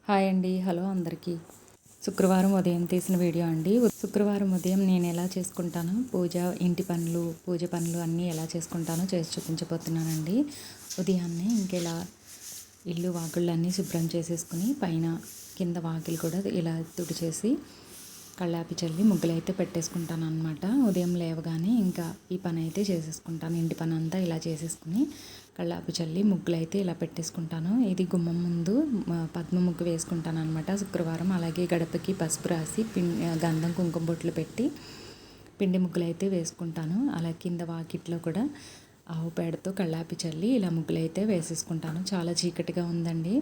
Hi అండి. Hello అందరికీ. శుక్రవారం ఉదయం తీసిన వీడియో అండి. శుక్రవారం ఉదయం నేను ఎలా చేసుకుంటానో ఇంటి పనులు, పూజ పనులు అన్నీ ఎలా చేసుకుంటానో చేసి చూపించబోతున్నానండి. ఉదయాన్నే ఇంకెలా ఇల్లు వాకిళ్ళన్నీ శుభ్రం చేసేసుకుని పైన కింద వాకిలు కూడా ఇలా తుడిచేసి కళ్ళాపి చల్లి ముగ్గులైతే పెట్టేసుకుంటాను అనమాట. ఉదయం లేవగానే ఇంకా ఈ పని అయితే చేసేసుకుంటాను. ఇంటి పని అంతా ఇలా చేసేసుకుని కళ్ళాపి చల్లి ముగ్గులైతే ఇలా పెట్టేసుకుంటాను. ఇది గుమ్మం ముందు పద్మ ముగ్గు వేసుకుంటాను అనమాట శుక్రవారం. అలాగే గడపకి పసుపు రాసి గంధం కుంకుమ బొట్లు పెట్టి పిండి ముగ్గులైతే వేసుకుంటాను. అలా కింద వాకిట్లో కూడా ఆవు పేడతో కళ్ళాపి చల్లి ఇలా ముగ్గులైతే వేసేసుకుంటాను. చాలా చీకటిగా ఉందండి.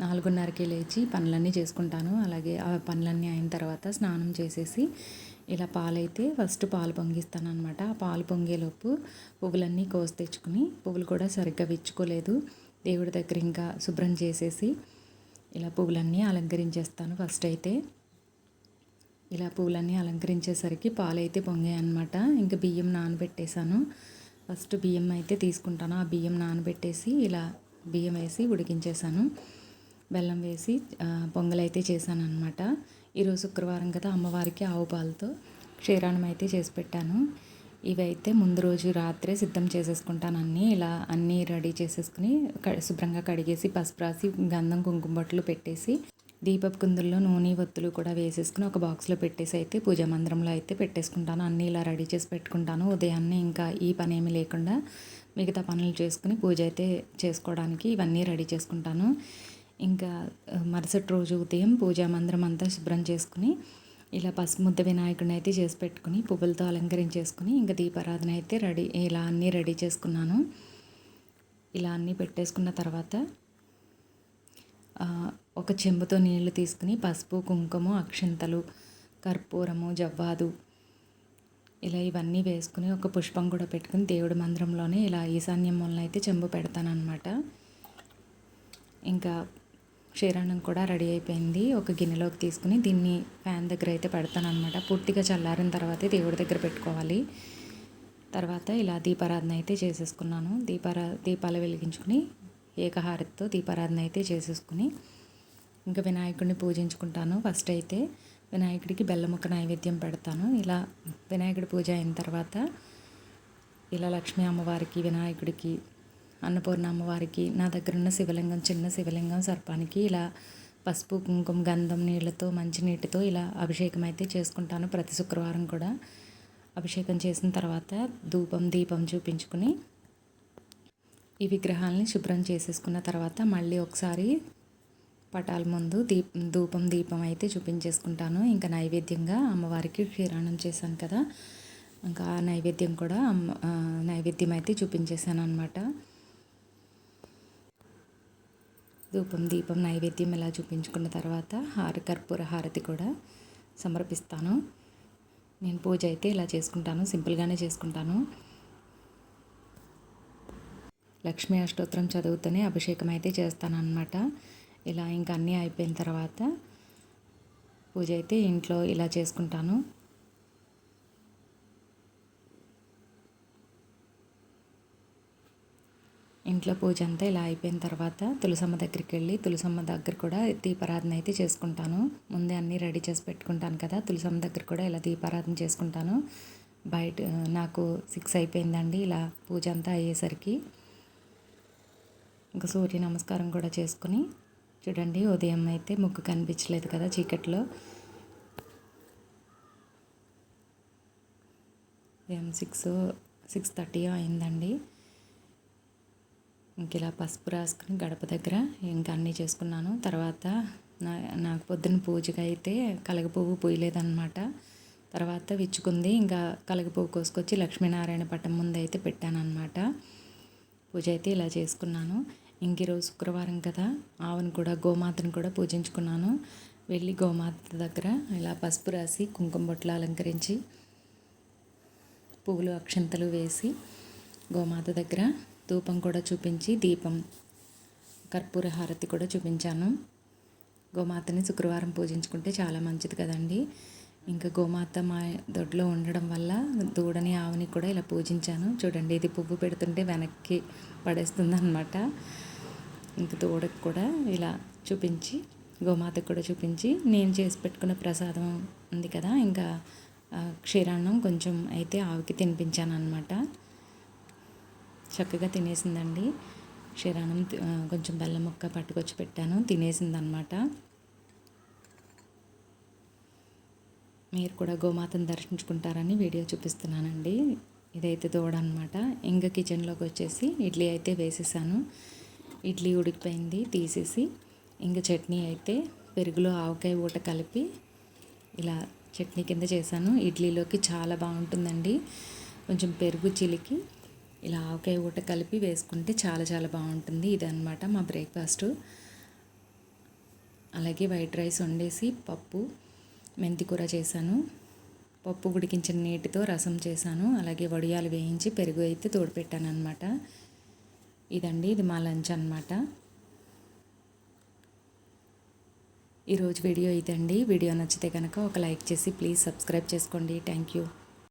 4:30కి లేచి పనులన్నీ చేసుకుంటాను. అలాగే ఆ పనులన్నీ అయిన తర్వాత స్నానం చేసేసి ఇలా పాలైతే ఫస్ట్ పాలు పొంగిస్తాను అనమాట. ఆ పాలు పొంగేలోపు పువ్వులన్నీ కోసి తెచ్చుకుని పువ్వులు కూడా సరిగ్గా విచ్చుకోలేదు. దేవుడి దగ్గర ఇంకా శుభ్రం చేసేసి ఇలా పువ్వులన్నీ అలంకరించేస్తాను. ఫస్ట్ అయితే ఇలా పువ్వులన్నీ అలంకరించేసరికి పాలు అయితే పొంగాయి అనమాట. ఇంకా బియ్యం నానబెట్టేశాను. ఫస్ట్ బియ్యం అయితే తీసుకుంటాను. ఆ బియ్యం నానబెట్టేసి ఇలా బియ్యం వేసి ఉడికించేశాను. బెల్లం వేసి పొంగలైతే చేశాను అనమాట. ఈరోజు శుక్రవారం కదా, అమ్మవారికి ఆవు పాలతో క్షీరాన్నం అయితే చేసి పెట్టాను. ఇవైతే ముందు రోజు రాత్రే సిద్ధం చేసేసుకుంటాను. అన్నీ రెడీ చేసేసుకుని శుభ్రంగా కడిగేసి పసుపు రాసి గంధం కుంకుమ బొట్లు పెట్టేసి దీపపు కుందుల్లో నూనె ఒత్తులు కూడా వేసేసుకుని ఒక బాక్స్లో పెట్టేసి అయితే పూజా మందిరంలో అయితే పెట్టేసుకుంటాను. అన్నీ ఇలా రెడీ చేసి పెట్టుకుంటాను. ఉదయాన్నే ఇంకా ఈ పని ఏమీ లేకుండా మిగతా పనులు చేసుకుని పూజ అయితే చేసుకోవడానికి ఇవన్నీ రెడీ చేసుకుంటాను. ఇంకా మరుసటి రోజు ఉదయం పూజా మందిరం అంతా శుభ్రం చేసుకుని ఇలా పసుపు ముద్ద వినాయకుడిని అయితే చేసి పెట్టుకుని పువ్వులతో అలంకరించేసుకుని ఇంకా దీపారాధన అయితే ఇలా అన్నీ రెడీ చేసుకున్నాను. ఇలా అన్నీ పెట్టేసుకున్న తర్వాత ఒక చెంబుతో నీళ్లు తీసుకుని పసుపు, కుంకుమ, అక్షింతలు, కర్పూరము, జవ్వాదు ఇలా ఇవన్నీ వేసుకుని ఒక పుష్పం కూడా పెట్టుకుని దేవుడి మందిరంలోనే ఇలా ఈశాన్యం మూలన అయితే చెంబు పెడతానమాట. ఇంకా క్షీరాన్నం కూడా రెడీ అయిపోయింది. ఒక గిన్నెలోకి తీసుకుని దీన్ని ఫ్యాన్ దగ్గర అయితే పెడతాను అనమాట. పూర్తిగా చల్లారిన తర్వాతే దేవుడి దగ్గర పెట్టుకోవాలి. తర్వాత ఇలా దీపారాధన అయితే చేసేసుకున్నాను. దీపాలు వెలిగించుకుని ఏకహారతితో దీపారాధన అయితే చేసేసుకుని ఇంకా వినాయకుడిని పూజించుకుంటాను. ఫస్ట్ అయితే వినాయకుడికి బెల్లముక్క నైవేద్యం పెడతాను. ఇలా వినాయకుడి పూజ అయిన తర్వాత ఇలా లక్ష్మీ అమ్మవారికి, వినాయకుడికి, అన్నపూర్ణ అమ్మవారికి, నా దగ్గర ఉన్న శివలింగం, చిన్న శివలింగం సర్పానికి ఇలా పసుపు, కుంకుమ, గంధం నీళ్ళతో మంచినీటితో ఇలా అభిషేకం అయితే చేసుకుంటాను. ప్రతి శుక్రవారం కూడా అభిషేకం చేసిన తర్వాత దీపం చూపించుకుని ఈ విగ్రహాలని శుభ్రం చేసేసుకున్న తర్వాత మళ్ళీ ఒకసారి పటాల ముందు దీపం అయితే చూపించేసుకుంటాను. ఇంకా నైవేద్యంగా అమ్మవారికి క్షీరాన్నం చేశాను కదా, ఇంకా ఆ నైవేద్యం కూడా నైవేద్యం అయితే చూపించేశాను అనమాట. దీపం నైవేద్యం ఇలా చూపించుకున్న తర్వాత కర్పూర హారతి కూడా సమర్పిస్తాను. నేను పూజ అయితే ఇలా చేసుకుంటాను, సింపుల్గానే చేసుకుంటాను. లక్ష్మీ అష్టోత్తరం చదువుతూనే అభిషేకం అయితే చేస్తాను అనమాట. ఇలా ఇంకా అన్నీ అయిపోయిన తర్వాత పూజ అయితే ఇంట్లో ఇలా చేసుకుంటాను. ఇంట్లో పూజ అంతా ఇలా అయిపోయిన తర్వాత తులసమ్మ దగ్గరికి వెళ్ళి తులసమ్మ దగ్గర కూడా దీపారాధన అయితే చేసుకుంటాను. ముందే అన్నీ రెడీ చేసి పెట్టుకుంటాను కదా, తులసమ్మ దగ్గర కూడా ఇలా దీపారాధన చేసుకుంటాను. బయట నాకు 6 అయిపోయిందండి ఇలా పూజ అంతా అయ్యేసరికి. ఇంకా సూర్య నమస్కారం కూడా చేసుకుని చూడండి, ఉదయం అయితే ముగ్గు కనిపించలేదు కదా చీకట్లో. ఉదయం 6:30 అయిందండి. ఇంక ఇలా పసుపు రాసుకుని గడప దగ్గర ఇంకా అన్నీ చేసుకున్నాను. తర్వాత నాకు పొద్దున్న పూజగా అయితే కలగపువ్వు పూయలేదన్నమాట. తర్వాత విచ్చుకుంది. ఇంకా కలగపువ్వు కోసుకొచ్చి లక్ష్మీనారాయణ పటం ముందు అయితే పెట్టాను అనమాట. పూజ అయితే ఇలా చేసుకున్నాను. ఇంక ఈరోజు శుక్రవారం కదా, ఆవును కూడా గోమాతను కూడా పూజించుకున్నాను. వెళ్ళి గోమాత దగ్గర ఇలా పసుపు రాసి కుంకుమ బొట్లు అలంకరించి పువ్వులు అక్షంతలు వేసి గోమాత దగ్గర ధూపం కూడా చూపించి కర్పూర హారతి కూడా చూపించాను. గోమాతని శుక్రవారం పూజించుకుంటే చాలా మంచిది కదండి. ఇంకా గోమాత మా దొడ్లో ఉండడం వల్ల దూడని, ఆవుని కూడా ఇలా పూజించాను. చూడండి, ఇది పువ్వు పెడుతుంటే వెనక్కి పడేస్తుంది అనమాట. ఇంక దూడకు కూడా ఇలా చూపించి, గోమాతకు కూడా చూపించి, నేను చేసి పెట్టుకున్న ప్రసాదం ఉంది కదా, ఇంకా క్షీరాన్నం కొంచెం అయితే ఆవుకి తినిపించాను అనమాట. చక్కగా తినేసిందండి. క్షీరాన్నం కొంచెం బెల్లం ముక్క పట్టుకొచ్చి పెట్టాను, తినేసిందనమాట. మీరు కూడా గోమాతను దర్శించుకుంటారని వీడియో చూపిస్తున్నానండి. ఇదైతే దూడ అనమాట. ఇంకా కిచెన్లోకి వచ్చేసి ఇడ్లీ అయితే వేసేసాను. ఇడ్లీ ఉడికిపోయింది, తీసేసి ఇంకా చట్నీ అయితే పెరుగులో ఆవకాయ ఊట కలిపి ఇలా చట్నీ కింద చేశాను. ఇడ్లీలోకి చాలా బాగుంటుందండి. కొంచెం పెరుగు చిలికి ఇలా ఆవకాయ ఊట కలిపి వేసుకుంటే చాలా చాలా బాగుంటుంది. ఇదన్నమాట మా బ్రేక్ఫాస్టు. అలాగే వైట్ రైస్ వండేసి పప్పు మెంతి కూర చేశాను. పప్పు ఉడికించిన నీటితో రసం చేశాను. అలాగే వడియాలు వేయించి పెరుగు అయితే తోడుపెట్టాను అనమాట. ఇదండి, ఇది మా లంచ్ అనమాట. ఈరోజు వీడియో ఇదండి. వీడియో నచ్చితే కనుక ఒక లైక్ చేసి ప్లీజ్ సబ్స్క్రైబ్ చేసుకోండి. Thank you.